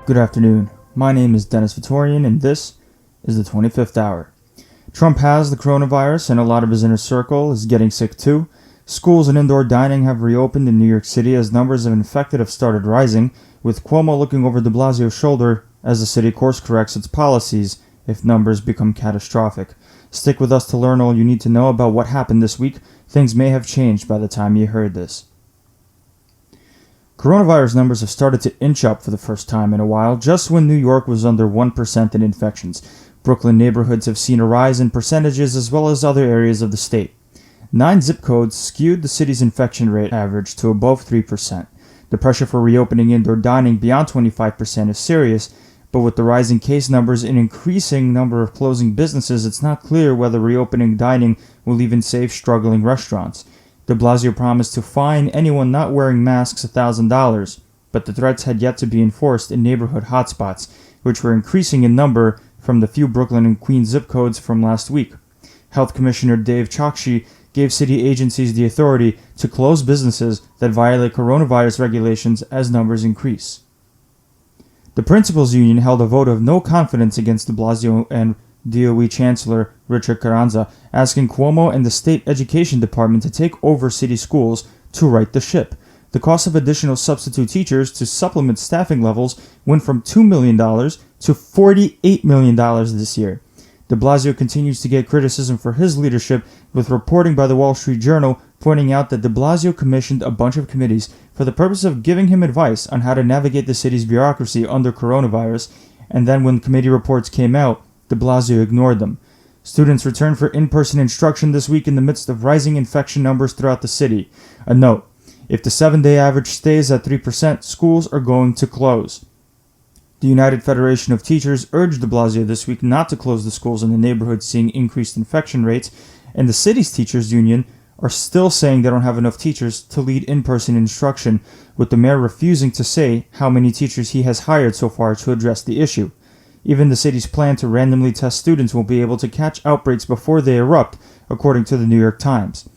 Good afternoon. My name is Dennis Vitorian, and this is the 25th hour. Trump has the coronavirus, and a lot of his inner circle is getting sick too. Schools and indoor dining have reopened in New York City as numbers of infected have started rising, with Cuomo looking over de Blasio's shoulder as the city course corrects its policies if numbers become catastrophic. Stick with us to learn all you need to know about what happened this week. Things may have changed by the time you heard this. Coronavirus numbers have started to inch up for the first time in a while, just when New York was under 1% in infections. Brooklyn neighborhoods have seen a rise in percentages as well as other areas of the state. 9 zip codes skewed the city's infection rate average to above 3%. The pressure for reopening indoor dining beyond 25% is serious, but with the rising case numbers and increasing number of closing businesses, it's not clear whether reopening dining will even save struggling restaurants. De Blasio promised to fine anyone not wearing masks $1,000, but the threats had yet to be enforced in neighborhood hotspots, which were increasing in number from the few Brooklyn and Queens zip codes from last week. Health Commissioner Dave Chokshi gave city agencies the authority to close businesses that violate coronavirus regulations as numbers increase. The Principals Union held a vote of no confidence against de Blasio and DOE Chancellor Richard Carranza, asking Cuomo and the State Education Department to take over city schools to right the ship. The cost of additional substitute teachers to supplement staffing levels went from $2 million to $48 million this year. De Blasio continues to get criticism for his leadership, with reporting by the Wall Street Journal pointing out that de Blasio commissioned a bunch of committees for the purpose of giving him advice on how to navigate the city's bureaucracy under coronavirus, and then when committee reports came out, de Blasio ignored them. Students returned for in-person instruction this week in the midst of rising infection numbers throughout the city. A note: if the 7-day average stays at 3%, schools are going to close. The United Federation of Teachers urged de Blasio this week not to close the schools in the neighborhood seeing increased infection rates, and the city's teachers union are still saying they don't have enough teachers to lead in-person instruction, with the mayor refusing to say how many teachers he has hired so far to address the issue. Even the city's plan to randomly test students won't be able to catch outbreaks before they erupt, according to the New York Times.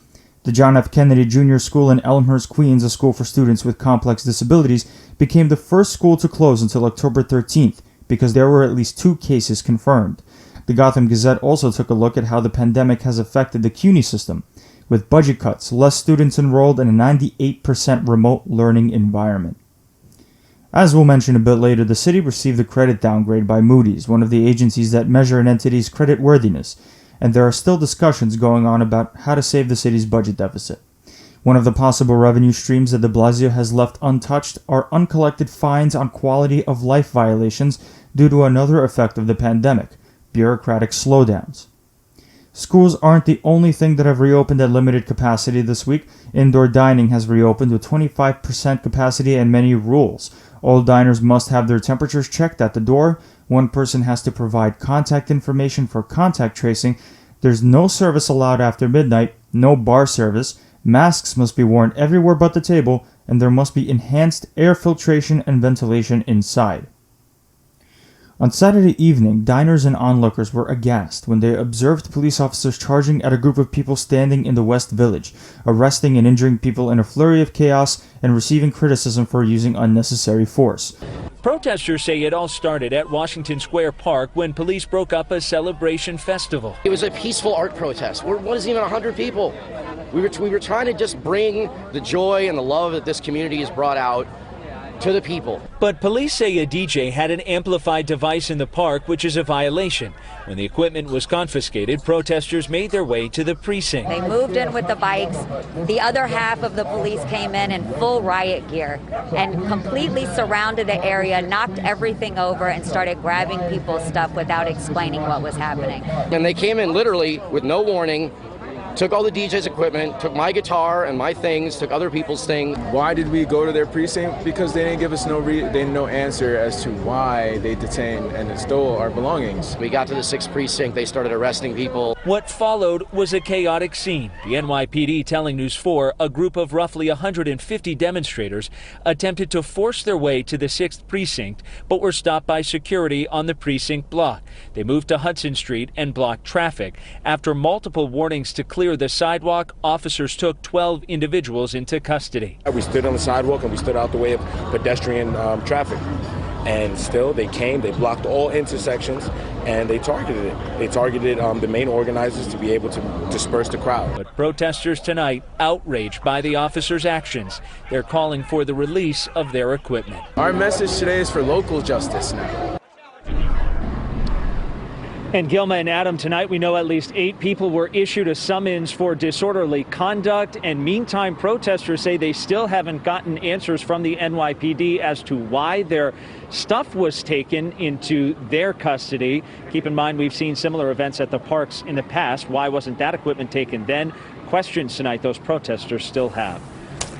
The John F. Kennedy Jr. School in Elmhurst, Queens, a school for students with complex disabilities, became the first school to close until October 13th because there were at least 2 cases confirmed. The Gotham Gazette also took a look at how the pandemic has affected the CUNY system. With budget cuts, less students enrolled, in a 98% remote learning environment. As we'll mention a bit later, the city received a credit downgrade by Moody's, one of the agencies that measure an entity's credit worthiness, and there are still discussions going on about how to save the city's budget deficit. One of the possible revenue streams that de Blasio has left untouched are uncollected fines on quality of life violations due to another effect of the pandemic: bureaucratic slowdowns. Schools aren't the only thing that have reopened at limited capacity this week. Indoor dining has reopened with 25% capacity and many rules. All diners must have their temperatures checked at the door. One person has to provide contact information for contact tracing. There's no service allowed after midnight, no bar service. Masks must be worn everywhere but the table, and there must be enhanced air filtration and ventilation inside. On Saturday evening, diners and onlookers were aghast when they observed police officers charging at a group of people standing in the West Village, arresting and injuring people in a flurry of chaos and receiving criticism for using unnecessary force. Protesters say it all started at Washington Square Park when police broke up a celebration festival. It was a peaceful art protest. What is even 100 people? We were trying to just bring the joy and the love that this community has brought out to the people. But police say a DJ had an amplified device in the park, which is a violation. When the equipment was confiscated, protesters made their way to the precinct. They moved in with the bikes. The other half of the police came in full riot gear and completely surrounded the area, knocked everything over, and started grabbing people's stuff without explaining what was happening. And they came in literally with no warning, took all the DJ's equipment, took my guitar and my things, took other people's things. Why did we go to their precinct? Because they didn't give us no answer as to why they detained and stole our belongings. We got to the 6th precinct, they started arresting people. What followed was a chaotic scene. The NYPD telling News 4 a group of roughly 150 demonstrators attempted to force their way to the 6th precinct, but were stopped by security on the precinct block. They moved to Hudson Street and blocked traffic. After multiple warnings to clear the sidewalk, officers took 12 individuals into custody. We stood on the sidewalk and we stood out the way of pedestrian traffic. And still, they came, they blocked all intersections, and they targeted it. They targeted the main organizers to be able to disperse the crowd. But protesters tonight outraged by the officers' actions. They're calling for the release of their equipment. Our message today is for local justice now. And Gilma and Adam, tonight we know at least 8 people were issued a summons for disorderly conduct. And meantime, protesters say they still haven't gotten answers from the NYPD as to why their stuff was taken into their custody. Keep in mind, we've seen similar events at the parks in the past. Why wasn't that equipment taken then? Questions tonight those protesters still have.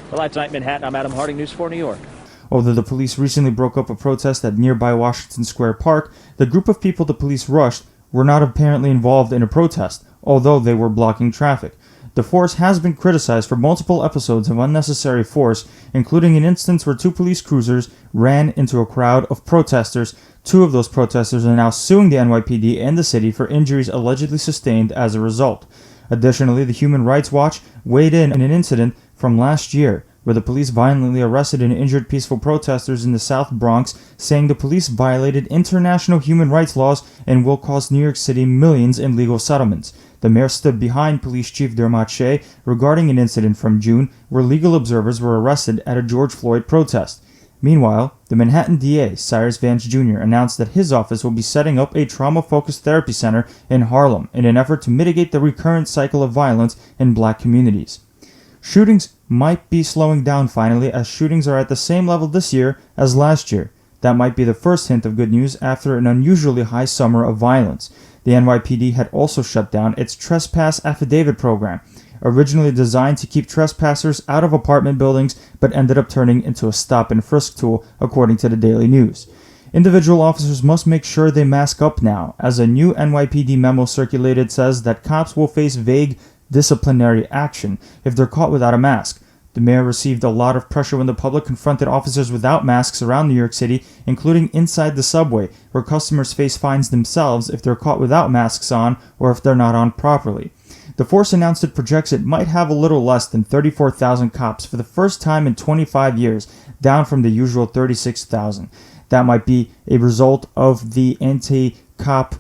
Well, live tonight in Manhattan, I'm Adam Harding, News 4 New York. Although the police recently broke up a protest at nearby Washington Square Park, the group of people the police rushed were not apparently involved in a protest, although they were blocking traffic. The force has been criticized for multiple episodes of unnecessary force, including an instance where 2 police cruisers ran into a crowd of protesters. 2 of those protesters are now suing the NYPD and the city for injuries allegedly sustained as a result. Additionally, the Human Rights Watch weighed in an incident from last year where the police violently arrested and injured peaceful protesters in the South Bronx, saying the police violated international human rights laws and will cost New York City millions in legal settlements. The mayor stood behind Police Chief Dermot Shea regarding an incident from June where legal observers were arrested at a George Floyd protest. Meanwhile, the Manhattan DA, Cyrus Vance Jr., announced that his office will be setting up a trauma-focused therapy center in Harlem in an effort to mitigate the recurrent cycle of violence in black communities. Shootings might be slowing down finally, as shootings are at the same level this year as last year. That might be the first hint of good news after an unusually high summer of violence. The NYPD had also shut down its trespass affidavit program, originally designed to keep trespassers out of apartment buildings, but ended up turning into a stop and frisk tool, according to the Daily News. Individual officers must make sure they mask up now, as a new NYPD memo circulated says that cops will face vague disciplinary action if they're caught without a mask. The mayor received a lot of pressure when the public confronted officers without masks around New York City, including inside the subway, where customers face fines themselves if they're caught without masks on or if they're not on properly. The force announced it projects it might have a little less than 34,000 cops for the first time in 25 years, down from the usual 36,000. That might be a result of the anti-cop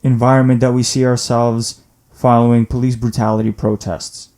environment that we see ourselves following police brutality protests.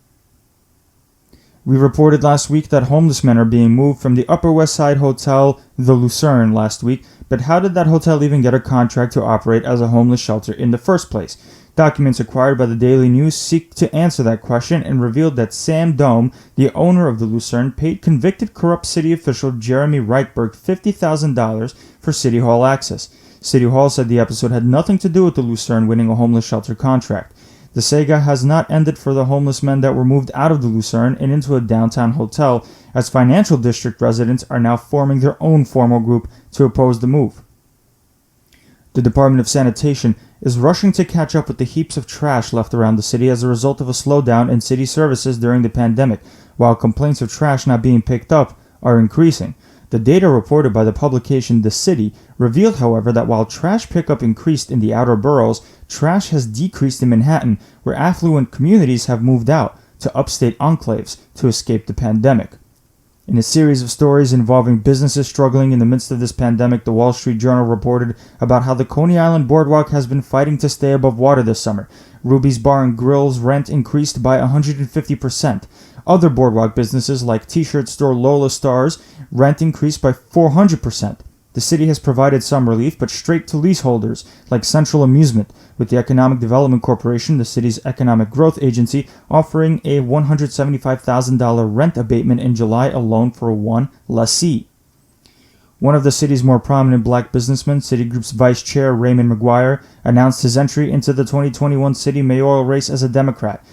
We reported last week that homeless men are being moved from the Upper West Side Hotel, the Lucerne, last week, but how did that hotel even get a contract to operate as a homeless shelter in the first place? Documents acquired by the Daily News seek to answer that question and revealed that Sam Dome, the owner of the Lucerne, paid convicted corrupt city official Jeremy Reichberg $50,000 for City Hall access. City Hall said the episode had nothing to do with the Lucerne winning a homeless shelter contract. The saga has not ended for the homeless men that were moved out of the Lucerne and into a downtown hotel, as financial district residents are now forming their own formal group to oppose the move. The Department of Sanitation is rushing to catch up with the heaps of trash left around the city as a result of a slowdown in city services during the pandemic, while complaints of trash not being picked up are increasing. The data reported by the publication The City revealed, however, that while trash pickup increased in the outer boroughs, trash has decreased in Manhattan, where affluent communities have moved out to upstate enclaves to escape the pandemic. In a series of stories involving businesses struggling in the midst of this pandemic, the Wall Street Journal reported about how the Coney Island Boardwalk has been fighting to stay above water this summer. Ruby's Bar and Grill's rent increased by 150%. Other boardwalk businesses like t-shirt store Lola Stars rent increased by 400%. The city has provided some relief, but straight to leaseholders like Central Amusement, with the Economic Development Corporation, the city's economic growth agency, offering a $175,000 rent abatement in July alone for one lessee. One of the city's more prominent black businessmen, Citigroup's vice chair Raymond McGuire, announced his entry into the 2021 city mayoral race as a Democrat.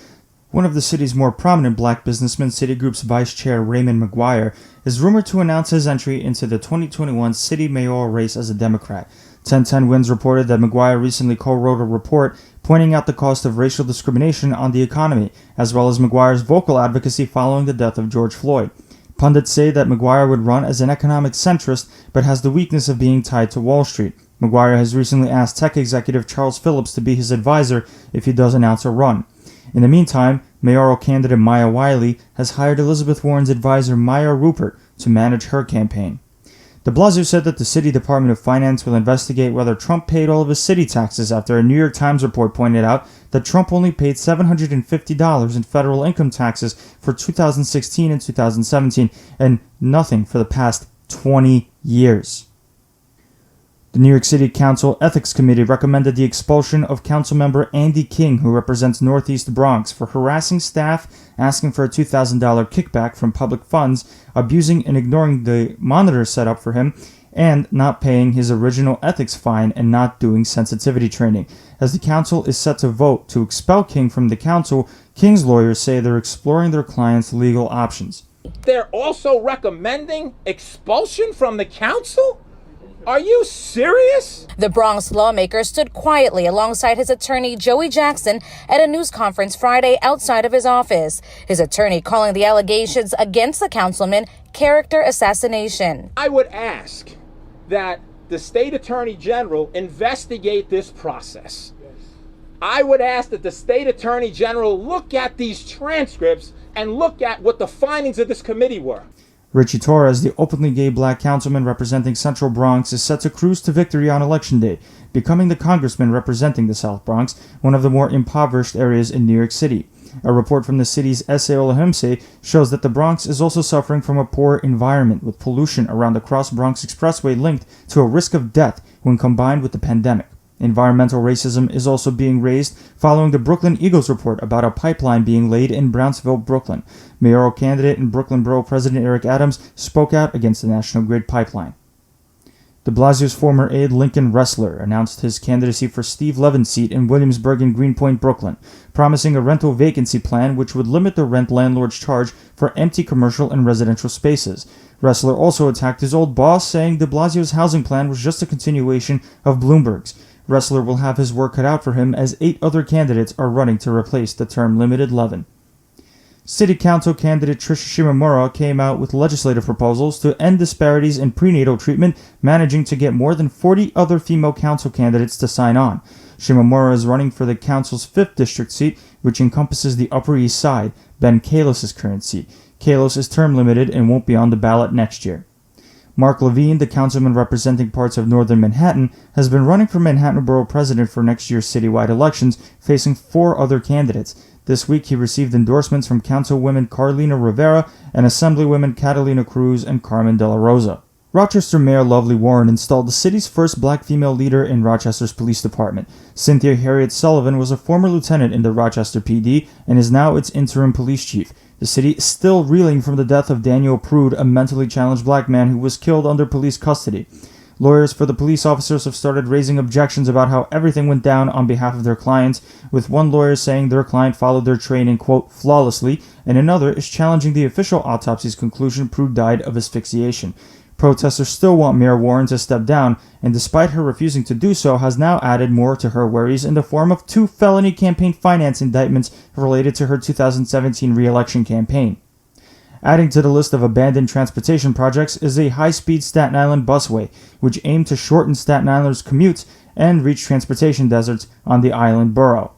One of the city's more prominent black businessmen, Citigroup's vice chair Raymond McGuire, is rumored to announce his entry into the 2021 city mayoral race as a Democrat. 1010 Wins reported that McGuire recently co-wrote a report pointing out the cost of racial discrimination on the economy, as well as McGuire's vocal advocacy following the death of George Floyd. Pundits say that McGuire would run as an economic centrist, but has the weakness of being tied to Wall Street. McGuire has recently asked tech executive Charles Phillips to be his advisor if he does announce a run. In the meantime, mayoral candidate Maya Wiley has hired Elizabeth Warren's advisor Maya Rupert to manage her campaign. De Blasio said that the city Department of Finance will investigate whether Trump paid all of his city taxes after a New York Times report pointed out that Trump only paid $750 in federal income taxes for 2016 and 2017 and nothing for the past 20 years. The New York City Council Ethics Committee recommended the expulsion of Councilmember Andy King, who represents Northeast Bronx, for harassing staff, asking for a $2,000 kickback from public funds, abusing and ignoring the monitor set up for him, and not paying his original ethics fine and not doing sensitivity training. As the council is set to vote to expel King from the council, King's lawyers say they're exploring their client's legal options. They're also recommending expulsion from the council? Are you serious? The Bronx lawmaker stood quietly alongside his attorney, Joey Jackson, at a news conference Friday outside of his office. His attorney calling the allegations against the councilman character assassination. I would ask that the state attorney general investigate this process. I would ask that the state attorney general look at these transcripts and look at what the findings of this committee were. Richie Torres, the openly gay black councilman representing Central Bronx, is set to cruise to victory on Election Day, becoming the congressman representing the South Bronx, one of the more impoverished areas in New York City. A report from the city's SAOLHMC shows that the Bronx is also suffering from a poor environment, with pollution around the Cross Bronx Expressway linked to a risk of death when combined with the pandemic. Environmental racism is also being raised following the Brooklyn Eagles report about a pipeline being laid in Brownsville, Brooklyn. Mayoral candidate and Brooklyn Borough President Eric Adams spoke out against the National Grid pipeline. De Blasio's former aide Lincoln Ressler announced his candidacy for Steve Levin's seat in Williamsburg and Greenpoint, Brooklyn, promising a rental vacancy plan which would limit the rent landlords charge for empty commercial and residential spaces. Ressler also attacked his old boss, saying de Blasio's housing plan was just a continuation of Bloomberg's. Ressler will have his work cut out for him as 8 other candidates are running to replace the term-limited Levin. City Council candidate Tricia Shimomura came out with legislative proposals to end disparities in prenatal treatment, managing to get more than 40 other female council candidates to sign on. Shimomura is running for the council's 5th district seat, which encompasses the Upper East Side, Ben Kalos' current seat. Kalos is term-limited and won't be on the ballot next year. Mark Levine, the councilman representing parts of northern Manhattan, has been running for Manhattan Borough President for next year's citywide elections, facing 4 other candidates. This week he received endorsements from Councilwomen Carlina Rivera and Assemblywomen Catalina Cruz and Carmen De La Rosa. Rochester Mayor Lovely Warren installed the city's first black female leader in Rochester's police department. Cynthia Harriet Sullivan was a former lieutenant in the Rochester PD and is now its interim police chief. The city is still reeling from the death of Daniel Prude, a mentally challenged black man who was killed under police custody. Lawyers for the police officers have started raising objections about how everything went down on behalf of their clients, with one lawyer saying their client followed their training, quote, flawlessly, and another is challenging the official autopsy's conclusion Prude died of asphyxiation. Protesters still want Mayor Warren to step down, and despite her refusing to do so, has now added more to her worries in the form of 2 felony campaign finance indictments related to her 2017 re-election campaign. Adding to the list of abandoned transportation projects is a high-speed Staten Island busway, which aimed to shorten Staten Islanders' commutes and reach transportation deserts on the island borough.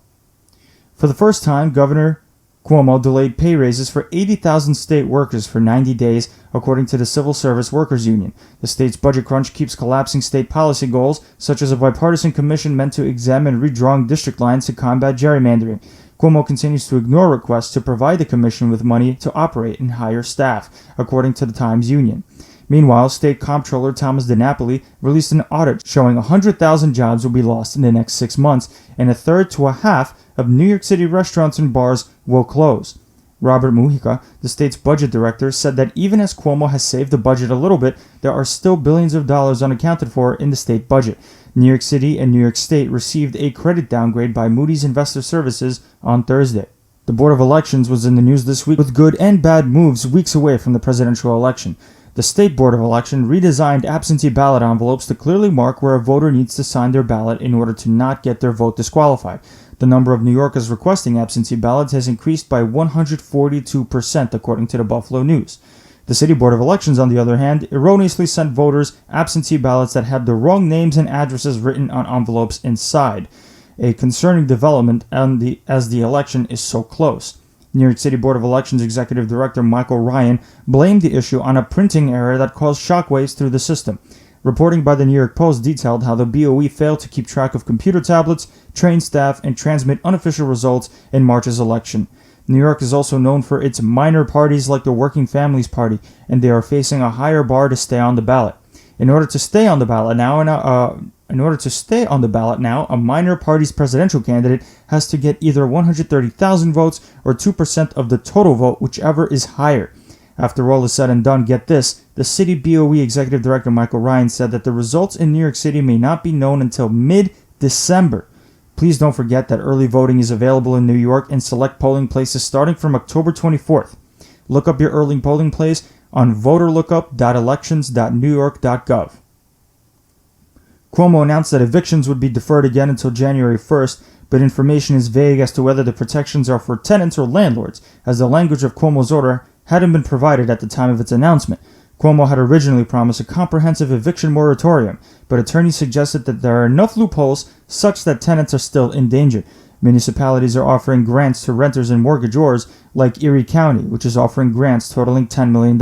For the first time, Governor Cuomo delayed pay raises for 80,000 state workers for 90 days, according to the Civil Service Workers Union. The state's budget crunch keeps collapsing state policy goals, such as a bipartisan commission meant to examine redrawing district lines to combat gerrymandering. Cuomo continues to ignore requests to provide the commission with money to operate and hire staff, according to the Times Union. Meanwhile, State Comptroller Thomas DiNapoli released an audit showing 100,000 jobs will be lost in the next 6 months, and a third to a half of New York City restaurants and bars will close. Robert Mujica, the state's budget director, said that even as Cuomo has saved the budget a little bit, there are still billions of dollars unaccounted for in the state budget. New York City and New York State received a credit downgrade by Moody's Investor Services on Thursday. The Board of Elections was in the news this week with good and bad moves weeks away from the presidential election. The State Board of Election redesigned absentee ballot envelopes to clearly mark where a voter needs to sign their ballot in order to not get their vote disqualified. The number of New Yorkers requesting absentee ballots has increased by 142%, according to the Buffalo News. The City Board of Elections, on the other hand, erroneously sent voters absentee ballots that had the wrong names and addresses written on envelopes inside, a concerning development as the election is so close. New York City Board of Elections Executive Director Michael Ryan blamed the issue on a printing error that caused shockwaves through the system. Reporting by the New York Post detailed how the BOE failed to keep track of computer tablets, train staff, and transmit unofficial results in March's election. New York is also known for its minor parties like the Working Families Party, and they are facing a higher bar to stay on the ballot. In order to stay on the ballot now, a minor party's presidential candidate has to get either 130,000 votes or 2% of the total vote, whichever is higher. After all is said and done, get this, the city BOE Executive Director Michael Ryan said that the results in New York City may not be known until mid-December. Please don't forget that early voting is available in New York in select polling places starting from October 24th. Look up your early polling place on voterlookup.elections.newyork.gov. Cuomo announced that evictions would be deferred again until January 1st, but information is vague as to whether the protections are for tenants or landlords, as the language of Cuomo's order hadn't been provided at the time of its announcement. Cuomo had originally promised a comprehensive eviction moratorium, but attorneys suggested that there are enough loopholes such that tenants are still in danger. Municipalities are offering grants to renters and mortgagors, like Erie County, which is offering grants totaling $10 million.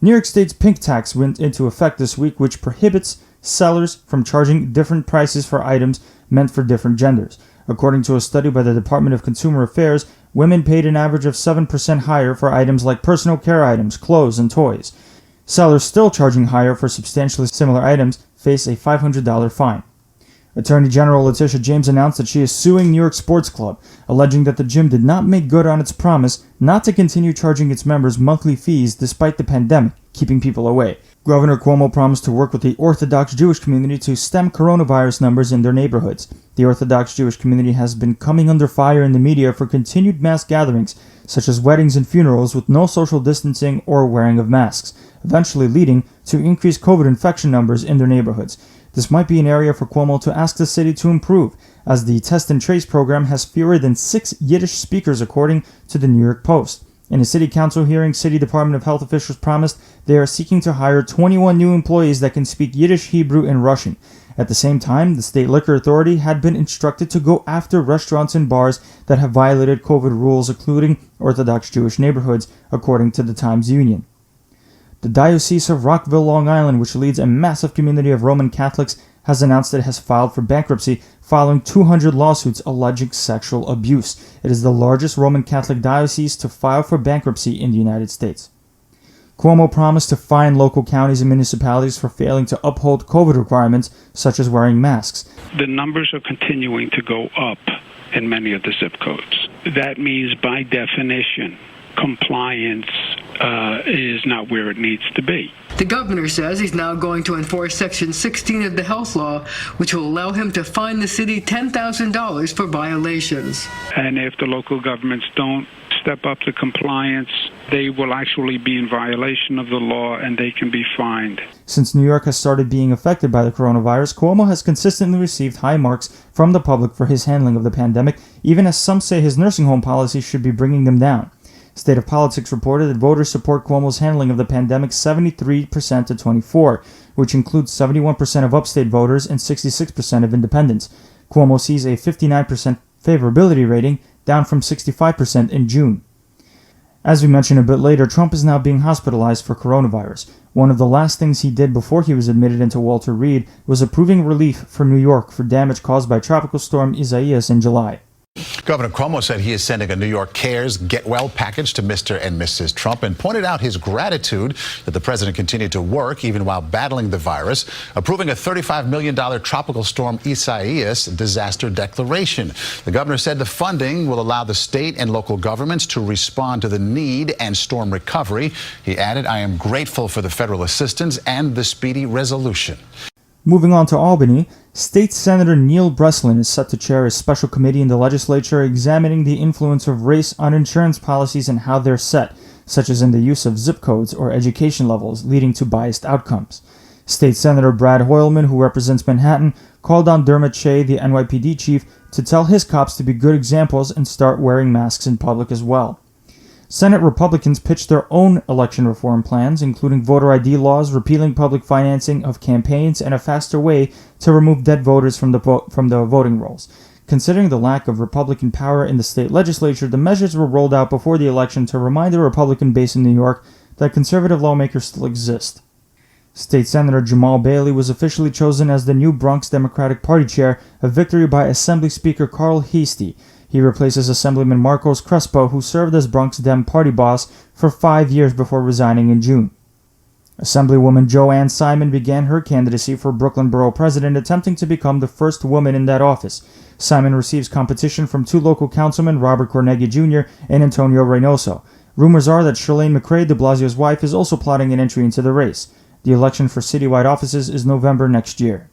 New York State's pink tax went into effect this week, which prohibits sellers from charging different prices for items meant for different genders. According to a study by the Department of Consumer Affairs, women paid an average of 7% higher for items like personal care items, clothes, and toys. Sellers still charging higher for substantially similar items face a $500 fine. Attorney General Letitia James announced that she is suing New York Sports Club, alleging that the gym did not make good on its promise not to continue charging its members monthly fees despite the pandemic, keeping people away. Governor Cuomo promised to work with the Orthodox Jewish community to stem coronavirus numbers in their neighborhoods. The Orthodox Jewish community has been coming under fire in the media for continued mass gatherings, such as weddings and funerals with no social distancing or wearing of masks, eventually leading to increased COVID infection numbers in their neighborhoods. This might be an area for Cuomo to ask the city to improve, as the Test and Trace program has fewer than 6 Yiddish speakers, according to the New York Post. In a city council hearing, City Department of Health officials promised they are seeking to hire 21 new employees that can speak Yiddish, Hebrew, and Russian. At the same time, the State Liquor Authority had been instructed to go after restaurants and bars that have violated COVID rules, including Orthodox Jewish neighborhoods, according to the Times Union. The Diocese of Rockville, Long Island, which leads a massive community of Roman Catholics, has announced that it has filed for bankruptcy following 200 lawsuits alleging sexual abuse. It is the largest Roman Catholic diocese to file for bankruptcy in the United States. Cuomo promised to fine local counties and municipalities for failing to uphold COVID requirements, such as wearing masks. The numbers are continuing to go up in many of the zip codes. That means, by definition, compliance is not where it needs to be. The governor says he's now going to enforce Section 16 of the health law, which will allow him to fine the city $10,000 for violations. And if the local governments don't step up to compliance, they will actually be in violation of the law and they can be fined. Since New York has started being affected by the coronavirus, Cuomo has consistently received high marks from the public for his handling of the pandemic, even as some say his nursing home policy should be bringing them down. State of Politics reported that voters support Cuomo's handling of the pandemic 73% to 24%, which includes 71% of upstate voters and 66% of independents. Cuomo sees a 59% favorability rating, down from 65% in June. As we mentioned a bit later, Trump is now being hospitalized for coronavirus. One of the last things he did before he was admitted into Walter Reed was approving relief for New York for damage caused by Tropical Storm Isaias in July. Governor Cuomo said he is sending a New York Cares Get Well package to Mr. and Mrs. Trump and pointed out his gratitude that the president continued to work even while battling the virus, approving a $35 million Tropical Storm Isaias disaster declaration. The governor said the funding will allow the state and local governments to respond to the need and storm recovery. He added, "I am grateful for the federal assistance and the speedy resolution." Moving on to Albany, State Senator Neil Breslin is set to chair a special committee in the legislature examining the influence of race on insurance policies and how they're set, such as in the use of zip codes or education levels, leading to biased outcomes. State Senator Brad Hoylman, who represents Manhattan, called on Dermot Shea, the NYPD chief, to tell his cops to be good examples and start wearing masks in public as well. Senate Republicans pitched their own election reform plans, including voter ID laws, repealing public financing of campaigns, and a faster way to remove dead voters from the voting rolls. Considering the lack of Republican power in the state legislature, the measures were rolled out before the election to remind the Republican base in New York that conservative lawmakers still exist. State Senator Jamal Bailey was officially chosen as the new Bronx Democratic Party chair, a victory by Assembly Speaker Carl Heastie. He replaces Assemblyman Marcos Crespo, who served as Bronx Dem party boss for 5 years before resigning in June. Assemblywoman Joanne Simon began her candidacy for Brooklyn Borough President, attempting to become the first woman in that office. Simon receives competition from two local councilmen, Robert Corneghi Jr. and Antonio Reynoso. Rumors are that Charlene McCray, de Blasio's wife, is also plotting an entry into the race. The election for citywide offices is November next year.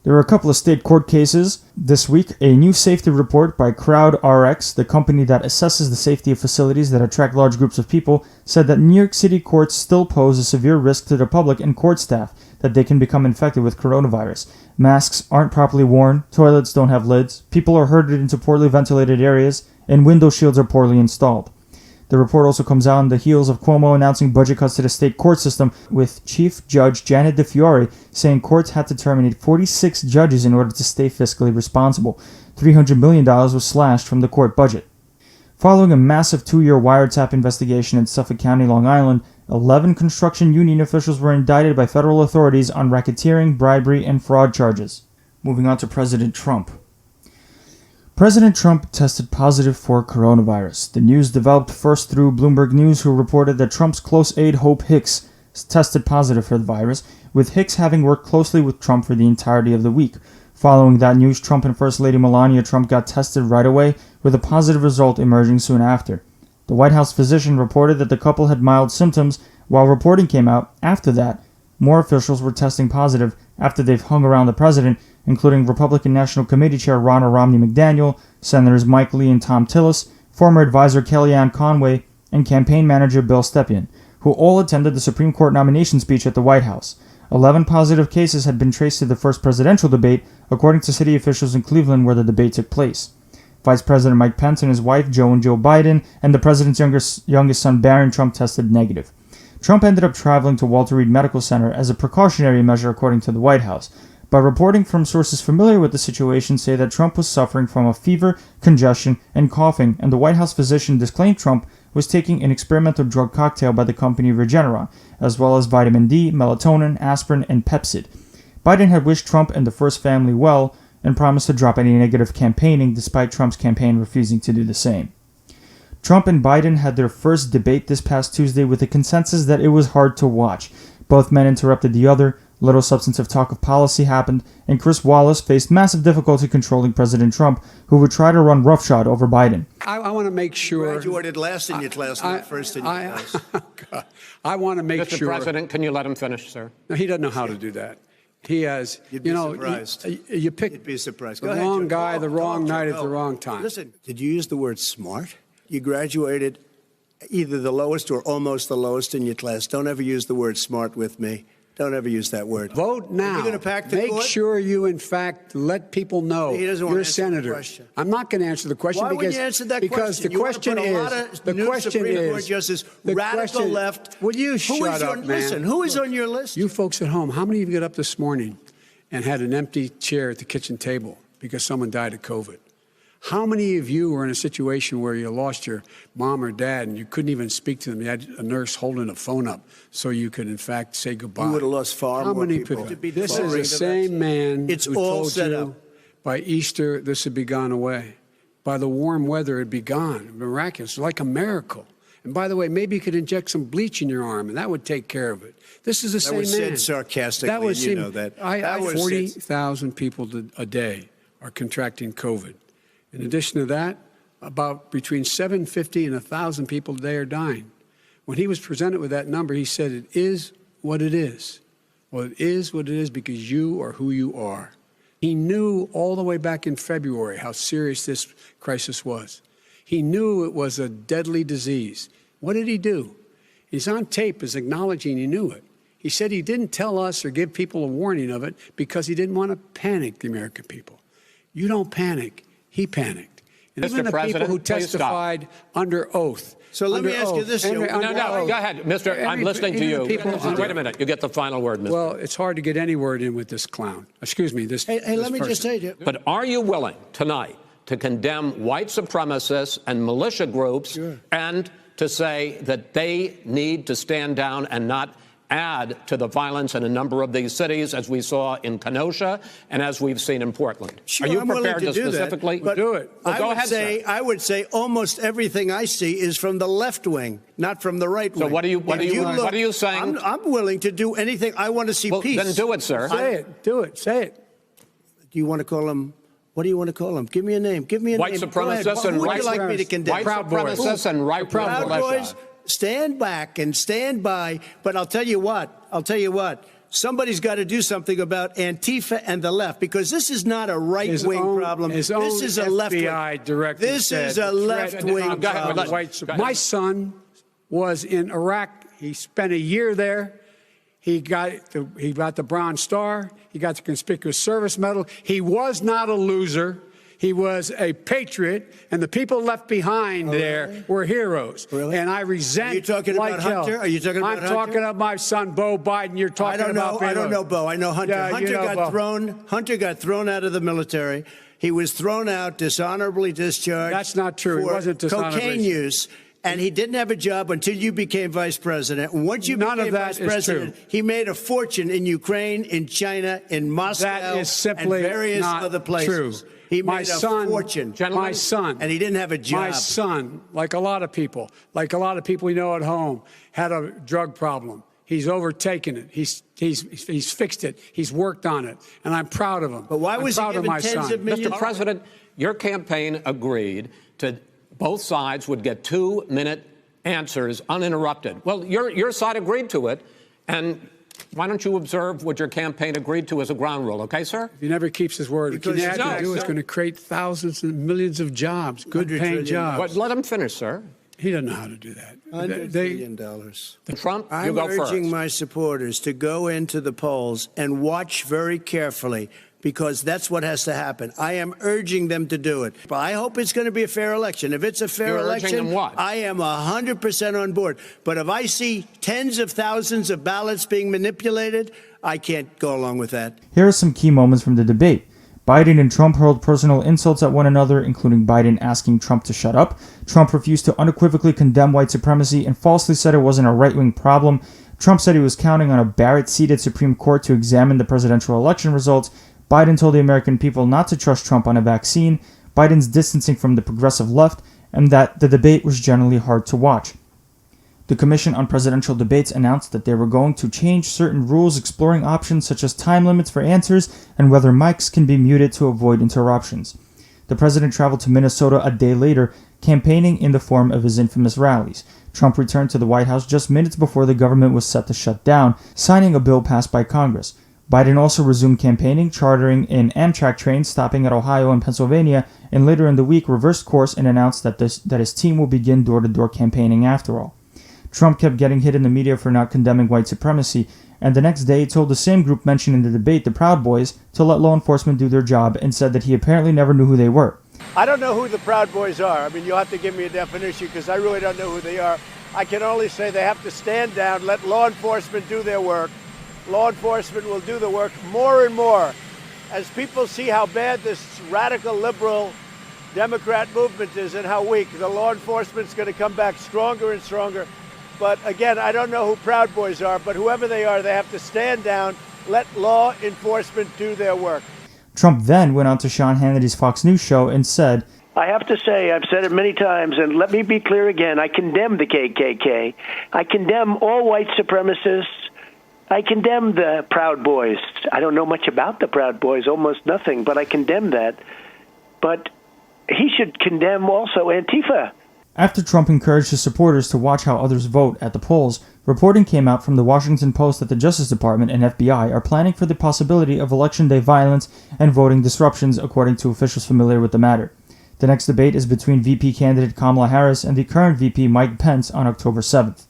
There are a couple of state court cases this week. A new safety report by CrowdRx, the company that assesses the safety of facilities that attract large groups of people, said that New York City courts still pose a severe risk to the public and court staff that they can become infected with coronavirus. Masks aren't properly worn, toilets don't have lids, people are herded into poorly ventilated areas, and window shields are poorly installed. The report also comes out on the heels of Cuomo announcing budget cuts to the state court system, with Chief Judge Janet DeFiore saying courts had to terminate 46 judges in order to stay fiscally responsible. $300 million was slashed from the court budget. Following a massive 2-year wiretap investigation in Suffolk County, Long Island, 11 construction union officials were indicted by federal authorities on racketeering, bribery, and fraud charges. Moving on to President Trump. President Trump tested positive for coronavirus. The news developed first through Bloomberg News, who reported that Trump's close aide Hope Hicks tested positive for the virus, with Hicks having worked closely with Trump for the entirety of the week. Following that news, Trump and First Lady Melania Trump got tested right away, with a positive result emerging soon after. The White House physician reported that the couple had mild symptoms, while reporting came out after that more officials were testing positive after they've hung around the president, including Republican National Committee Chair Ronna Romney McDaniel, Senators Mike Lee and Tom Tillis, former advisor Kellyanne Conway, and campaign manager Bill Stepien, who all attended the Supreme Court nomination speech at the White House. 11 positive cases had been traced to the first presidential debate, according to city officials in Cleveland where the debate took place. Vice President Mike Pence and his wife Joe and Joe Biden and the president's youngest son Barron Trump tested negative. Trump ended up traveling to Walter Reed Medical Center as a precautionary measure, according to the White House, but reporting from sources familiar with the situation say that Trump was suffering from a fever, congestion, and coughing, and the White House physician disclaimed Trump was taking an experimental drug cocktail by the company Regeneron, as well as vitamin D, melatonin, aspirin, and Pepcid. Biden had wished Trump and the First Family well and promised to drop any negative campaigning, despite Trump's campaign refusing to do the same. Trump and Biden had their first debate this past Tuesday with a consensus that it was hard to watch. Both men interrupted the other, little substantive talk of policy happened, and Chris Wallace faced massive difficulty controlling President Trump, who would try to run roughshod over Biden. I want to make sure... Graduated last in your class, not first in your class. I want to make sure... Mr. President, can you let him finish, sir? No, he doesn't know how to do that. He has... You'd be surprised. You pick You'd be surprised. the wrong guy, the wrong night at the wrong time. Listen, did you use the word smart? You graduated either the lowest or almost the lowest in your class. Don't ever use the word smart with me. Don't ever use that word. Vote now. Are you going to pack the Make court? sure you, in fact, let people know He doesn't want you're a to answer the senator. question. I'm not going to answer the question Why because wouldn't you answer that because question? the question is the Supreme Court justice, radical left. Will you shut up, man? Listen, who is on your list? You folks at home, how many of you got up this morning and had an empty chair at the kitchen table because someone died of COVID? How many of you were in a situation where you lost your mom or dad and you couldn't even speak to them? You had a nurse holding a phone up so you could, in fact, say goodbye. You would have lost far more people. This is the same man It's who all told set you up. by Easter this would be gone away. By the warm weather, it'd be gone. Miraculous, like a miracle. And by the way, maybe you could inject some bleach in your arm, and that would take care of it. This is the same man. That was said sarcastically, That was and you know that. I 40,000 people a day are contracting COVID. In addition to that, about between 750 and 1,000 people a day are dying. When he was presented with that number, he said, it is what it is. Well, it is what it is because you are who you are. He knew all the way back in February how serious this crisis was. He knew it was a deadly disease. What did he do? He's on tape as acknowledging he knew it. He said he didn't tell us or give people a warning of it because he didn't want to panic the American people. You don't panic. He panicked. And even the people who testified under oath. So let me ask you this. No, go ahead, Mr. I'm listening to you. Wait a minute. You get the final word, Mr. Well, it's hard to get any word in with this clown. Excuse me. Hey, let me just say to you. But are you willing tonight to condemn white supremacists and militia groups and to say that they need to stand down and not add to the violence in a number of these cities, as we saw in Kenosha and as we've seen in Portland. Sure, Are you I'm prepared willing to do specifically that, do it? Well, go ahead, sir. I would say almost everything I see is from the left wing, not from the right wing. So what are you saying? I'm willing to do anything. I want to see peace. Then do it, sir. Say it. Do it. Say it. Do you want to call him? What do you want to call him? Give me a name. Give me a white name. Supremacists and Who would white you like me to condemn? White supremacists and right Proud Boys. Stand back and stand by. But I'll tell you what. Somebody's got to do something about Antifa and the left, because this is not a right-wing problem. This is a left-wing. Director this is a left-wing problem. My son was in Iraq. He spent a year there. He got the Bronze Star. He got the Conspicuous Service Medal. He was not a loser. He was a patriot, and the people left behind there were heroes. Really? And I resent. Are you talking about Hunter? Are you talking about Hunter? I'm talking about my son, Bo Biden. You're talking about. I don't know Bo. I know Hunter. Yeah, Hunter got thrown out of the military. He was thrown out, dishonorably discharged. That's not true. He wasn't dishonorably. Cocaine use. And he didn't have a job until you became vice president. And once you became vice president, he made a fortune in Ukraine, in China, in Moscow, that is simply and various not other places. True. He made a fortune. My son. And he didn't have a job. My son, like a lot of people we know at home, had a drug problem. He's overtaken it. He's fixed it. He's worked on it. And I'm proud of him. But why was he given tens of millions? Mr. President, your campaign agreed to both sides would get 2-minute answers uninterrupted. Well, your side agreed to it, and why don't you observe what your campaign agreed to as a ground rule, okay, sir? He never keeps his word. What he's going to do is going to create thousands and millions of jobs, good-paying jobs. But let him finish, sir. He doesn't know how to do that. $100 billion. Trump, you I'm go first. urging my supporters to go into the polls and watch very carefully, because that's what has to happen. I am urging them to do it. But I hope it's going to be a fair election. If it's a fair election, I am 100% on board. But if I see tens of thousands of ballots being manipulated, I can't go along with that. Here are some key moments from the debate. Biden and Trump hurled personal insults at one another, including Biden asking Trump to shut up. Trump refused to unequivocally condemn white supremacy and falsely said it wasn't a right-wing problem. Trump said he was counting on a Barrett-seated Supreme Court to examine the presidential election results. Biden told the American people not to trust Trump on a vaccine, Biden's distancing from the progressive left, and that the debate was generally hard to watch. The Commission on Presidential Debates announced that they were going to change certain rules, exploring options such as time limits for answers and whether mics can be muted to avoid interruptions. The president traveled to Minnesota a day later, campaigning in the form of his infamous rallies. Trump returned to the White House just minutes before the government was set to shut down, signing a bill passed by Congress. Biden also resumed campaigning, chartering an Amtrak train, stopping at Ohio and Pennsylvania, and later in the week reversed course and announced that his team will begin door-to-door campaigning after all. Trump kept getting hit in the media for not condemning white supremacy, and the next day told the same group mentioned in the debate, the Proud Boys, to let law enforcement do their job, and said that he apparently never knew who they were. I don't know who the Proud Boys are. I mean, you'll have to give me a definition, because I really don't know who they are. I can only say they have to stand down, let law enforcement do their work. Law enforcement will do the work more and more. As people see how bad this radical liberal Democrat movement is and how weak, the law enforcement's going to come back stronger and stronger. But again, I don't know who Proud Boys are, but whoever they are, they have to stand down, let law enforcement do their work. Trump then went on to Sean Hannity's Fox News show and said, I have to say, I've said it many times, and let me be clear again, I condemn the KKK. I condemn all white supremacists. I condemn the Proud Boys. I don't know much about the Proud Boys, almost nothing, but I condemn that. But he should condemn also Antifa. After Trump encouraged his supporters to watch how others vote at the polls, reporting came out from the Washington Post that the Justice Department and FBI are planning for the possibility of Election Day violence and voting disruptions, according to officials familiar with the matter. The next debate is between VP candidate Kamala Harris and the current VP Mike Pence on October 7th.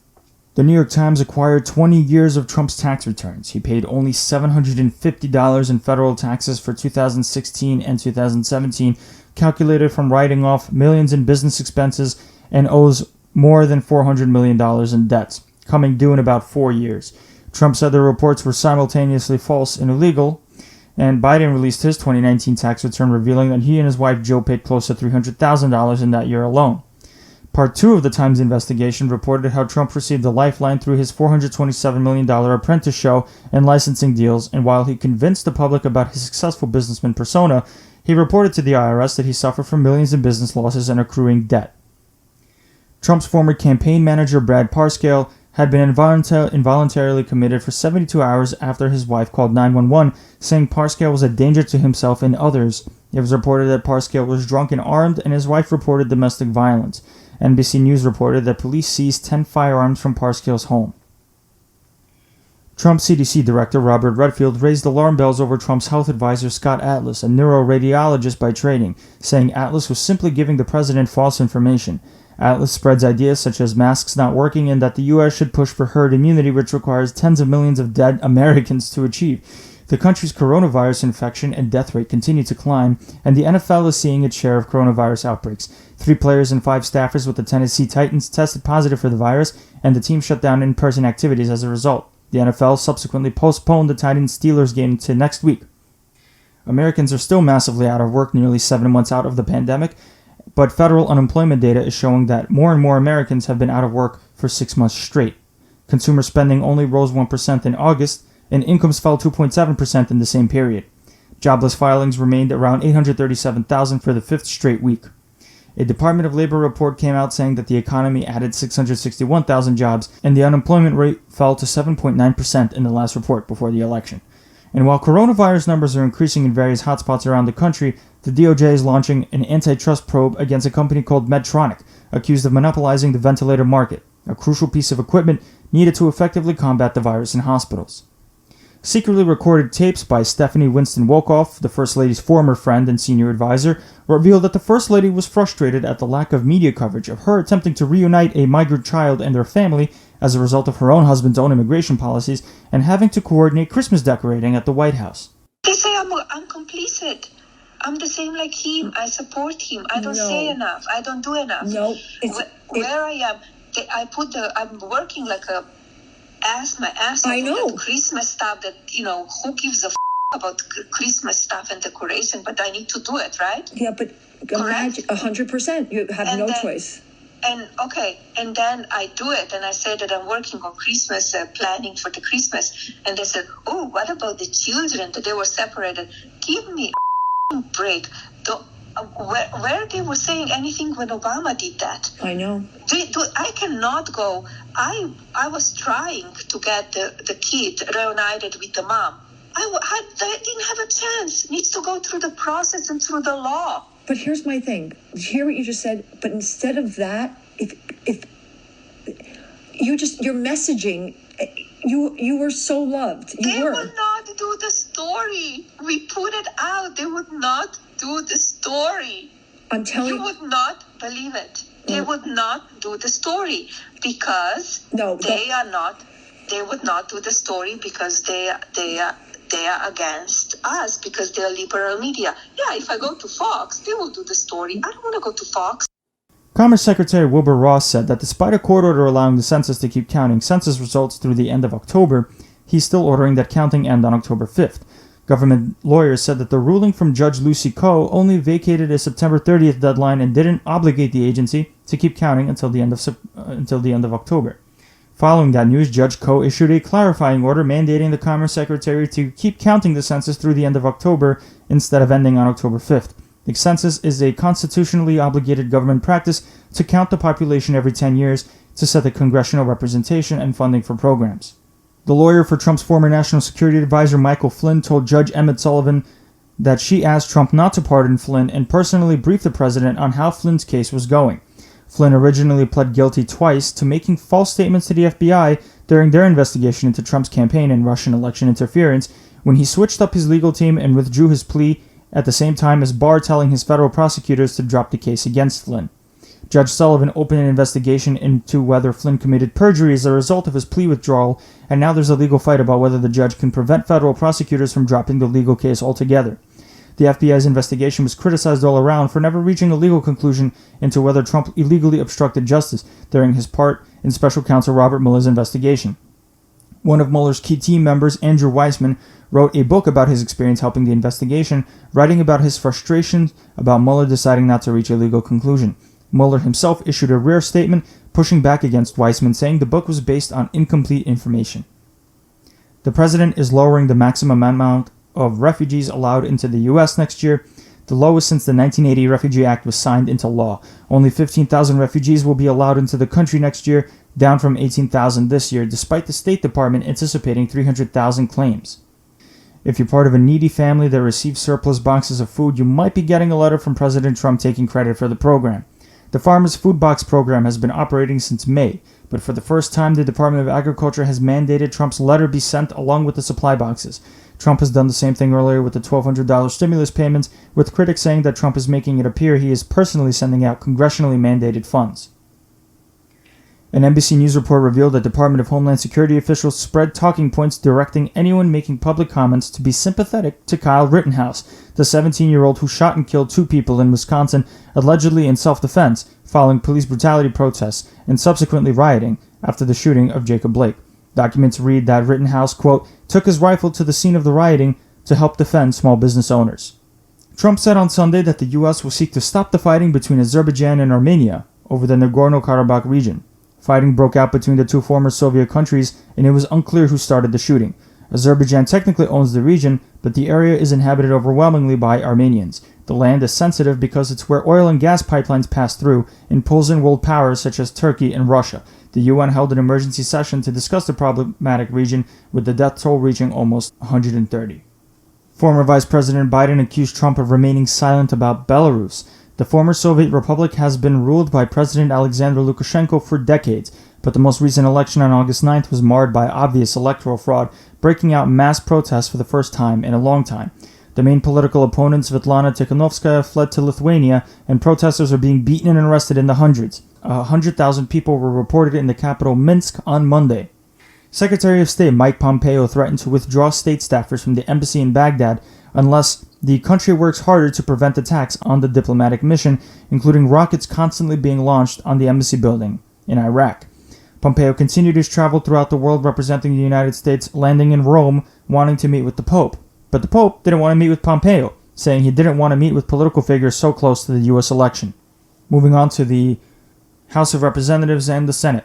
The New York Times acquired 20 years of Trump's tax returns. He paid only $750 in federal taxes for 2016 and 2017, calculated from writing off millions in business expenses, and owes more than $400 million in debts, coming due in about 4 years. Trump said the reports were simultaneously false and illegal, And Biden released his 2019 tax return, revealing that he and his wife Jill paid close to $300,000 in that year alone. Part 2 of the Times investigation reported how Trump received a lifeline through his $427 million apprentice show and licensing deals, and while he convinced the public about his successful businessman persona, he reported to the IRS that he suffered from millions in business losses and accruing debt. Trump's former campaign manager Brad Parscale had been involuntarily committed for 72 hours after his wife called 911, saying Parscale was a danger to himself and others. It was reported that Parscale was drunk and armed, and his wife reported domestic violence. NBC News reported that police seized 10 firearms from Parscale's home. Trump CDC Director Robert Redfield raised alarm bells over Trump's health advisor Scott Atlas, a neuroradiologist by training, saying Atlas was simply giving the president false information. Atlas spreads ideas such as masks not working and that the U.S. should push for herd immunity, which requires tens of millions of dead Americans to achieve. The country's coronavirus infection and death rate continue to climb, and the NFL is seeing its share of coronavirus outbreaks. 3 players and 5 staffers with the Tennessee Titans tested positive for the virus, and the team shut down in-person activities as a result. The NFL subsequently postponed the Titans-Steelers game to next week. Americans are still massively out of work nearly 7 months out of the pandemic, but federal unemployment data is showing that more and more Americans have been out of work for 6 months straight. Consumer spending only rose 1% in August, and incomes fell 2.7% in the same period. Jobless filings remained around 837,000 for the 5th straight week. A Department of Labor report came out saying that the economy added 661,000 jobs, and the unemployment rate fell to 7.9% in the last report before the election. And while coronavirus numbers are increasing in various hotspots around the country, the DOJ is launching an antitrust probe against a company called Medtronic, accused of monopolizing the ventilator market, a crucial piece of equipment needed to effectively combat the virus in hospitals. Secretly recorded tapes by Stephanie Winston Wolkoff, the First Lady's former friend and senior advisor, revealed that the First Lady was frustrated at the lack of media coverage of her attempting to reunite a migrant child and their family as a result of her own husband's own immigration policies and having to coordinate Christmas decorating at the White House. They say I'm complicit. I'm the same like him. I support him. I don't say enough. I don't do enough. No, where I am, I'm working like a my ass off. I know. That Christmas stuff that, who gives a about Christmas stuff and decoration, but I need to do it, right? Yeah, but imagine 100%. You have no choice. And then I do it, and I say that I'm working on Christmas, planning for the Christmas, and they said, oh, what about the children that they were separated? Give me a break. Where they were saying anything when Obama did that? I know. I cannot go. I was trying to get the kid reunited with the mom. I didn't have a chance. Needs to go through the process and through the law. But here's my thing. Hear what you just said. But instead of that, if your messaging, you were so loved. They would not do the story. We put it out. They would not do the story. I'm telling you. You would not believe it. They would not do the story because they would not do the story because they are against us because they're liberal media. Yeah, if I go to Fox, they will do the story. I don't want to go to Fox. Commerce Secretary Wilbur Ross said that despite a court order allowing the census to keep counting census results through the end of October, he's still ordering that counting end on October 5th. Government lawyers said that the ruling from Judge Lucy Coe only vacated a September 30th deadline and didn't obligate the agency to keep counting until the end of October. Following that news, Judge Coe issued a clarifying order mandating the Commerce Secretary to keep counting the census through the end of October instead of ending on October 5th. The census is a constitutionally obligated government practice to count the population every 10 years to set the congressional representation and funding for programs. The lawyer for Trump's former National Security Advisor Michael Flynn told Judge Emmett Sullivan that she asked Trump not to pardon Flynn and personally briefed the president on how Flynn's case was going. Flynn originally pled guilty twice to making false statements to the FBI during their investigation into Trump's campaign and Russian election interference when he switched up his legal team and withdrew his plea at the same time as Barr telling his federal prosecutors to drop the case against Flynn. Judge Sullivan opened an investigation into whether Flynn committed perjury as a result of his plea withdrawal, and now there's a legal fight about whether the judge can prevent federal prosecutors from dropping the legal case altogether. The FBI's investigation was criticized all around for never reaching a legal conclusion into whether Trump illegally obstructed justice during his part in Special Counsel Robert Mueller's investigation. One of Mueller's key team members, Andrew Weissman, wrote a book about his experience helping the investigation, writing about his frustration about Mueller deciding not to reach a legal conclusion. Mueller himself issued a rare statement pushing back against Weissman, saying the book was based on incomplete information. The president is lowering the maximum amount of refugees allowed into the U.S. next year, the lowest since the 1980 Refugee Act was signed into law. Only 15,000 refugees will be allowed into the country next year, down from 18,000 this year, despite the State Department anticipating 300,000 claims. If you're part of a needy family that receives surplus boxes of food, you might be getting a letter from President Trump taking credit for the program. The Farmers Food Box program has been operating since May, but for the first time, the Department of Agriculture has mandated Trump's letter be sent along with the supply boxes. Trump has done the same thing earlier with the $1,200 stimulus payments, with critics saying that Trump is making it appear he is personally sending out congressionally mandated funds. An NBC News report revealed that Department of Homeland Security officials spread talking points directing anyone making public comments to be sympathetic to Kyle Rittenhouse, the 17-year-old who shot and killed 2 people in Wisconsin, allegedly in self-defense, following police brutality protests and subsequently rioting after the shooting of Jacob Blake. Documents read that Rittenhouse, quote, took his rifle to the scene of the rioting to help defend small business owners. Trump said on Sunday that the U.S. will seek to stop the fighting between Azerbaijan and Armenia over the Nagorno-Karabakh region. Fighting broke out between the 2 former Soviet countries, and it was unclear who started the shooting. Azerbaijan technically owns the region, but the area is inhabited overwhelmingly by Armenians. The land is sensitive because it's where oil and gas pipelines pass through and pulls in world powers such as Turkey and Russia. The UN held an emergency session to discuss the problematic region, with the death toll reaching almost 130. Former Vice President Biden accused Trump of remaining silent about Belarus. The former Soviet republic has been ruled by President Alexander Lukashenko for decades, but the most recent election on August 9th was marred by obvious electoral fraud, breaking out mass protests for the first time in a long time. The main political opponent, Svetlana Tikhanovskaya, fled to Lithuania, and protesters are being beaten and arrested in the hundreds. 100,000 people were reported in the capital Minsk on Monday. Secretary of State Mike Pompeo threatened to withdraw state staffers from the embassy in Baghdad unless the country works harder to prevent attacks on the diplomatic mission, including rockets constantly being launched on the embassy building in Iraq. Pompeo continued his travel throughout the world representing the United States, landing in Rome, wanting to meet with the Pope. But the Pope didn't want to meet with Pompeo, saying he didn't want to meet with political figures so close to the U.S. election. Moving on to the House of Representatives and the Senate.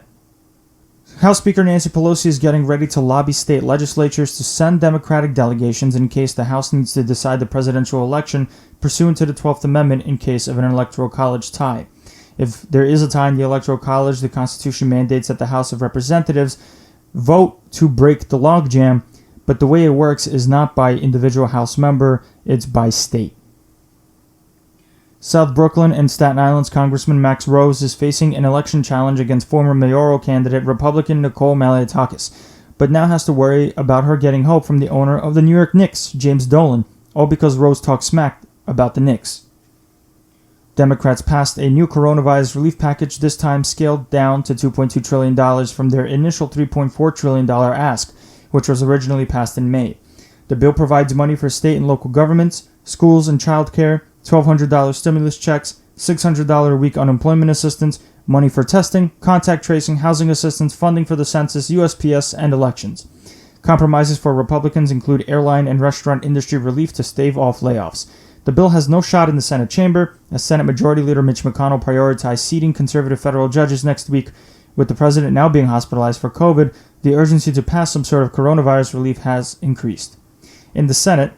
House Speaker Nancy Pelosi is getting ready to lobby state legislatures to send Democratic delegations in case the House needs to decide the presidential election pursuant to the 12th Amendment in case of an Electoral College tie. If there is a tie in the Electoral College, the Constitution mandates that the House of Representatives vote to break the logjam, but the way it works is not by individual House member, it's by state. South Brooklyn and Staten Island's Congressman Max Rose is facing an election challenge against former mayoral candidate Republican Nicole Maliotakis, but now has to worry about her getting help from the owner of the New York Knicks, James Dolan, all because Rose talked smack about the Knicks. Democrats passed a new coronavirus relief package, this time scaled down to $2.2 trillion from their initial $3.4 trillion ask, which was originally passed in May. The bill provides money for state and local governments, schools and child care, $1,200 stimulus checks, $600 a week unemployment assistance, money for testing, contact tracing, housing assistance, funding for the census, USPS, and elections. Compromises for Republicans include airline and restaurant industry relief to stave off layoffs. The bill has no shot in the Senate chamber, as Senate Majority Leader Mitch McConnell prioritized seating conservative federal judges next week. With the president now being hospitalized for COVID, the urgency to pass some sort of coronavirus relief has increased. In the Senate,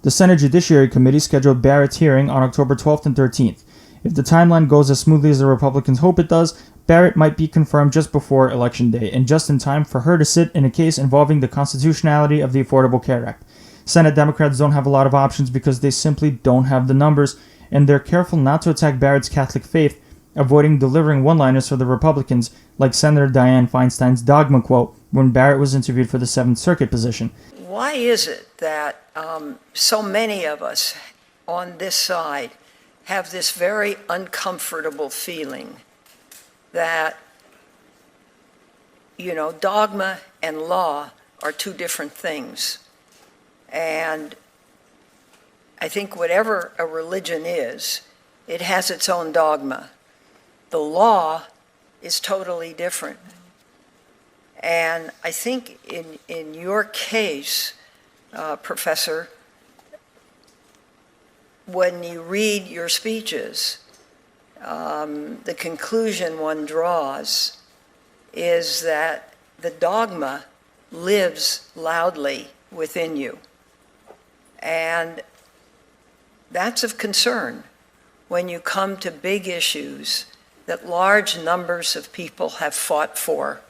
the Senate Judiciary Committee scheduled Barrett's hearing on October 12th and 13th. If the timeline goes as smoothly as the Republicans hope it does, Barrett might be confirmed just before Election Day, and just in time for her to sit in a case involving the constitutionality of the Affordable Care Act. Senate Democrats don't have a lot of options because they simply don't have the numbers, and they're careful not to attack Barrett's Catholic faith, avoiding delivering one-liners for the Republicans, like Senator Dianne Feinstein's dogma quote when Barrett was interviewed for the 7th Circuit position. Why is it that so many of us on this side have this very uncomfortable feeling that, you know, dogma and law are two different things? And I think whatever a religion is, it has its own dogma. The law is totally different. And I think in your case, Professor, when you read your speeches, the conclusion one draws is that the dogma lives loudly within you. And that's of concern when you come to big issues that large numbers of people have fought for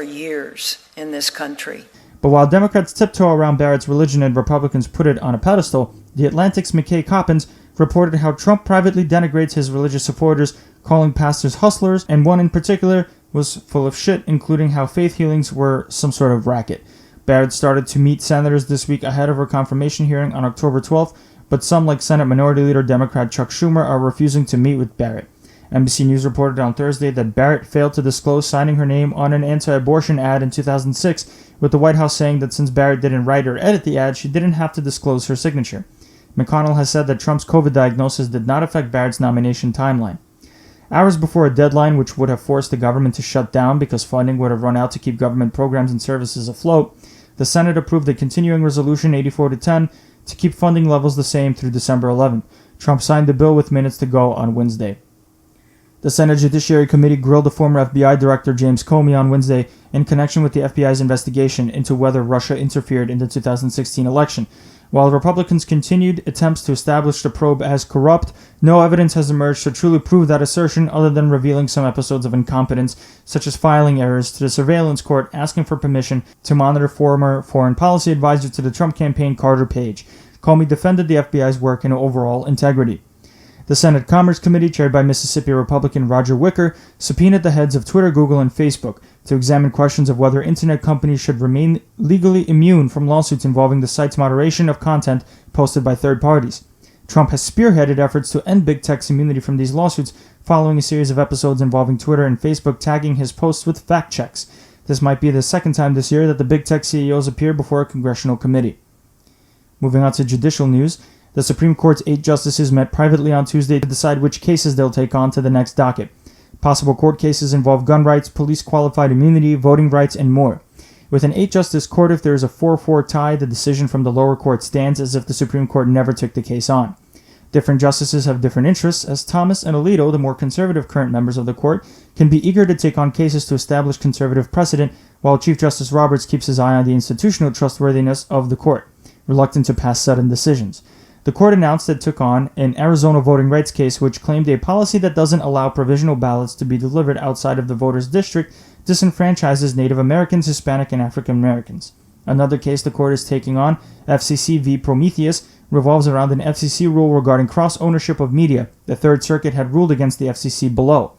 years in this country. But while Democrats tiptoe around Barrett's religion and Republicans put it on a pedestal, The Atlantic's McKay Coppins reported how Trump privately denigrates his religious supporters, calling pastors hustlers, and one in particular was full of shit, including how faith healings were some sort of racket. Barrett started to meet senators this week ahead of her confirmation hearing on October 12th, but some, like Senate Minority Leader Democrat Chuck Schumer, are refusing to meet with Barrett. NBC News reported on Thursday that Barrett failed to disclose signing her name on an anti-abortion ad in 2006, with the White House saying that since Barrett didn't write or edit the ad, she didn't have to disclose her signature. McConnell has said that Trump's COVID diagnosis did not affect Barrett's nomination timeline. Hours before a deadline which would have forced the government to shut down because funding would have run out to keep government programs and services afloat, the Senate approved a continuing resolution 84-10 to keep funding levels the same through December 11th. Trump signed the bill with minutes to go on Wednesday. The Senate Judiciary Committee grilled the former FBI Director James Comey on Wednesday in connection with the FBI's investigation into whether Russia interfered in the 2016 election. While Republicans continued attempts to establish the probe as corrupt, no evidence has emerged to truly prove that assertion other than revealing some episodes of incompetence, such as filing errors to the surveillance court asking for permission to monitor former foreign policy advisor to the Trump campaign Carter Page. Comey defended the FBI's work and overall integrity. The Senate Commerce Committee, chaired by Mississippi Republican Roger Wicker, subpoenaed the heads of Twitter, Google, and Facebook to examine questions of whether internet companies should remain legally immune from lawsuits involving the site's moderation of content posted by third parties. Trump has spearheaded efforts to end big tech's immunity from these lawsuits following a series of episodes involving Twitter and Facebook tagging his posts with fact checks. This might be the second time this year that the big tech CEOs appear before a congressional committee. Moving on to judicial news, the Supreme Court's 8 justices met privately on Tuesday to decide which cases they'll take on to the next docket. Possible court cases involve gun rights, police qualified immunity, voting rights, and more. With an 8-justice court, if there is a 4-4 tie, the decision from the lower court stands as if the Supreme Court never took the case on. Different justices have different interests, as Thomas and Alito, the more conservative current members of the court, can be eager to take on cases to establish conservative precedent, while Chief Justice Roberts keeps his eye on the institutional trustworthiness of the court, reluctant to pass sudden decisions. The court announced it took on an Arizona voting rights case which claimed a policy that doesn't allow provisional ballots to be delivered outside of the voter's district disenfranchises Native Americans, Hispanic, and African Americans. Another case the court is taking on, FCC v. Prometheus, revolves around an FCC rule regarding cross-ownership of media. The Third Circuit had ruled against the FCC below.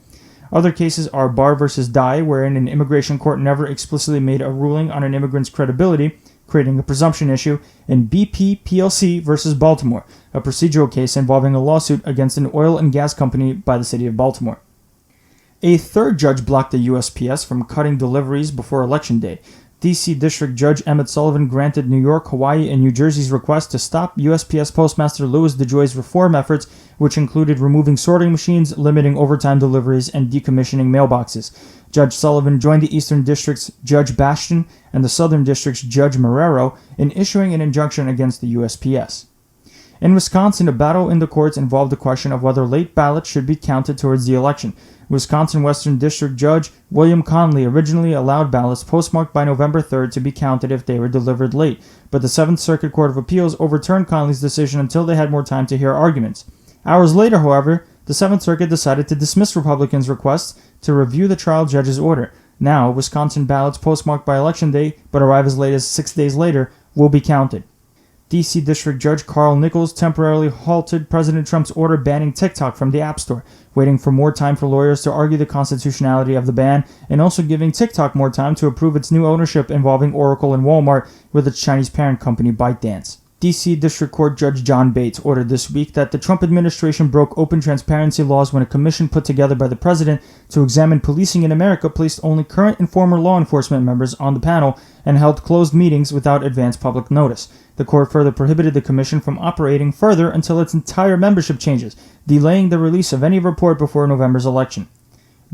Other cases are Barr v. Dye, wherein an immigration court never explicitly made a ruling on an immigrant's credibility, creating a presumption issue, and BP plc versus Baltimore, a procedural case involving a lawsuit against an oil and gas company by the city of Baltimore. A third judge blocked the USPS from cutting deliveries before Election Day. D.C. District Judge Emmett Sullivan granted New York, Hawaii, and New Jersey's request to stop USPS Postmaster Louis DeJoy's reform efforts, which included removing sorting machines, limiting overtime deliveries, and decommissioning mailboxes. Judge Sullivan joined the Eastern District's Judge Bastian and the Southern District's Judge Marrero in issuing an injunction against the USPS. In Wisconsin, a battle in the courts involved the question of whether late ballots should be counted towards the election. Wisconsin Western District Judge William Conley originally allowed ballots postmarked by November 3rd to be counted if they were delivered late, but the 7th Circuit Court of Appeals overturned Conley's decision until they had more time to hear arguments. Hours later, however, the 7th Circuit decided to dismiss Republicans' requests to review the trial judge's order. Now, Wisconsin ballots postmarked by Election Day, but arrive as late as 6 days later, will be counted. D.C. District Judge Carl Nichols temporarily halted President Trump's order banning TikTok from the App Store, waiting for more time for lawyers to argue the constitutionality of the ban, and also giving TikTok more time to approve its new ownership involving Oracle and Walmart with its Chinese parent company ByteDance. D.C. District Court Judge John Bates ordered this week that the Trump administration broke open transparency laws when a commission put together by the president to examine policing in America placed only current and former law enforcement members on the panel and held closed meetings without advance public notice. The court further prohibited the commission from operating further until its entire membership changes, delaying the release of any report before November's election.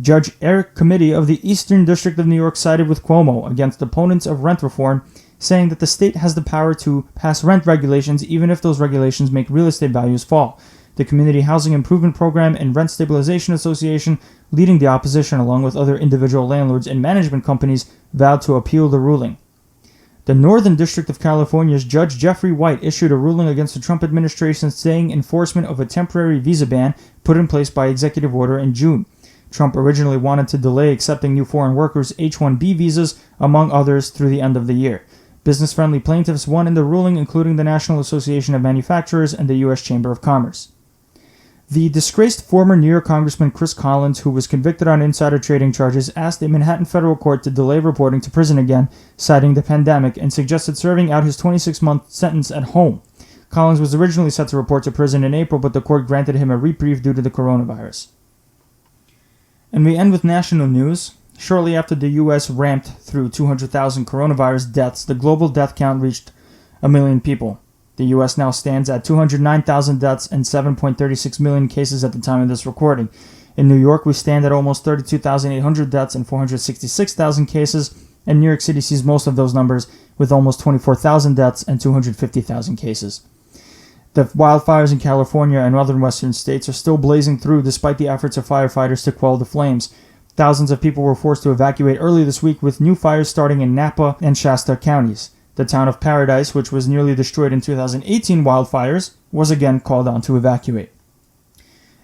Judge Eric Committee of the Eastern District of New York sided with Cuomo against opponents of rent reform, saying that the state has the power to pass rent regulations even if those regulations make real estate values fall. The Community Housing Improvement Program and Rent Stabilization Association, leading the opposition along with other individual landlords and management companies, vowed to appeal the ruling. The Northern District of California's Judge Jeffrey White issued a ruling against the Trump administration saying enforcement of a temporary visa ban put in place by executive order in June. Trump originally wanted to delay accepting new foreign workers' H-1B visas, among others, through the end of the year. Business-friendly plaintiffs won in the ruling, including the National Association of Manufacturers and the U.S. Chamber of Commerce. The disgraced former New York Congressman Chris Collins, who was convicted on insider trading charges, asked a Manhattan federal court to delay reporting to prison again, citing the pandemic, and suggested serving out his 26-month sentence at home. Collins was originally set to report to prison in April, but the court granted him a reprieve due to the coronavirus. And we end with national news. Shortly after the U.S. ramped through 200,000 coronavirus deaths, the global death count reached 1 million people. The U.S. now stands at 209,000 deaths and 7.36 million cases at the time of this recording. In New York, we stand at almost 32,800 deaths and 466,000 cases, and New York City sees most of those numbers with almost 24,000 deaths and 250,000 cases. The wildfires in California and other western states are still blazing through despite the efforts of firefighters to quell the flames. Thousands of people were forced to evacuate early this week, with new fires starting in Napa and Shasta counties. The town of Paradise, which was nearly destroyed in 2018 wildfires, was again called on to evacuate.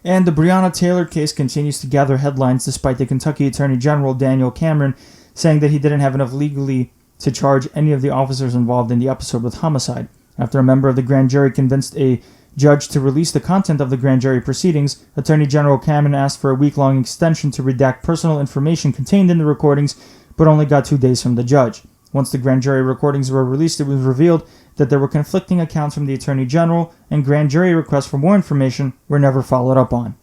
And the Breonna Taylor case continues to gather headlines despite the Kentucky Attorney General Daniel Cameron saying that he didn't have enough legally to charge any of the officers involved in the episode with homicide. After a member of the grand jury convinced a judge to release the content of the grand jury proceedings, Attorney General Cameron asked for a week-long extension to redact personal information contained in the recordings, but only got 2 days from the judge. Once the grand jury recordings were released, it was revealed that there were conflicting accounts from the Attorney General, and grand jury requests for more information were never followed up on.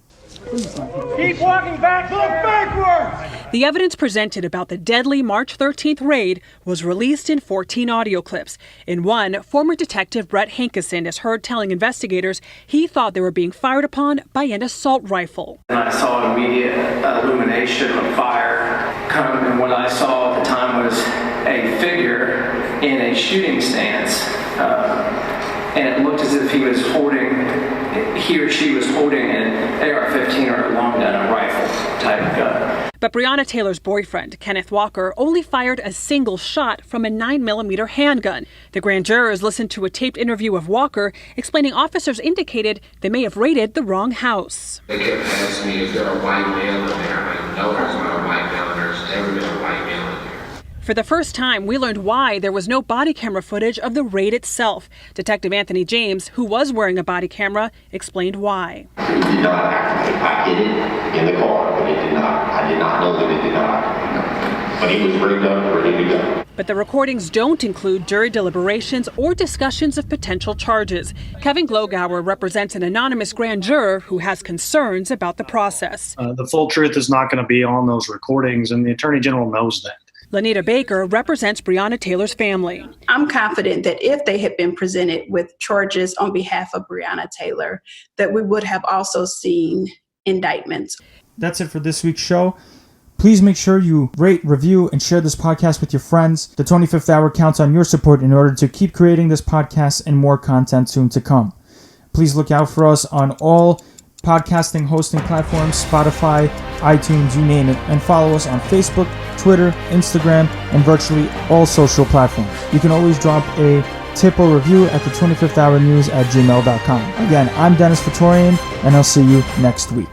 Keep walking back, look backwards! The evidence presented about the deadly March 13th raid was released in 14 audio clips. In one, former Detective Brett Hankerson is heard telling investigators he thought they were being fired upon by an assault rifle. I saw immediate illumination of fire come, and what I saw at the time was a figure in a shooting stance, and it looked as if he or she was holding an AR-15 or a long gun, a rifle type gun. But Breonna Taylor's boyfriend, Kenneth Walker, only fired a single shot from a 9mm handgun. The grand jurors listened to a taped interview of Walker explaining officers indicated they may have raided the wrong house. They kept asking me, is there a white male in there? I'm like, no, there's not a white male in there. There's never been a white male in there. For the first time, we learned why there was no body camera footage of the raid itself. Detective Anthony James, who was wearing a body camera, explained why. It did not activate. I did it in the car, but it did not. I did not know that it did not activate. But he was rigged up, ready to go. But the recordings don't include jury deliberations or discussions of potential charges. Kevin Glogauer represents an anonymous grand juror who has concerns about the process. The full truth is not going to be on those recordings, and the Attorney General knows that. Lanita Baker represents Breonna Taylor's family. I'm confident that if they had been presented with charges on behalf of Breonna Taylor, that we would have also seen indictments. That's it for this week's show. Please make sure you rate, review, and share this podcast with your friends. The 25th Hour counts on your support in order to keep creating this podcast and more content soon to come. Please look out for us on all podcasting hosting platforms, Spotify, iTunes, you name it, and follow us on Facebook, Twitter, Instagram, and virtually all social platforms. You can always drop a tip or review at the 25th Hour News at gmail.com. Again, I'm Dennis Vitorian, and I'll see you next week.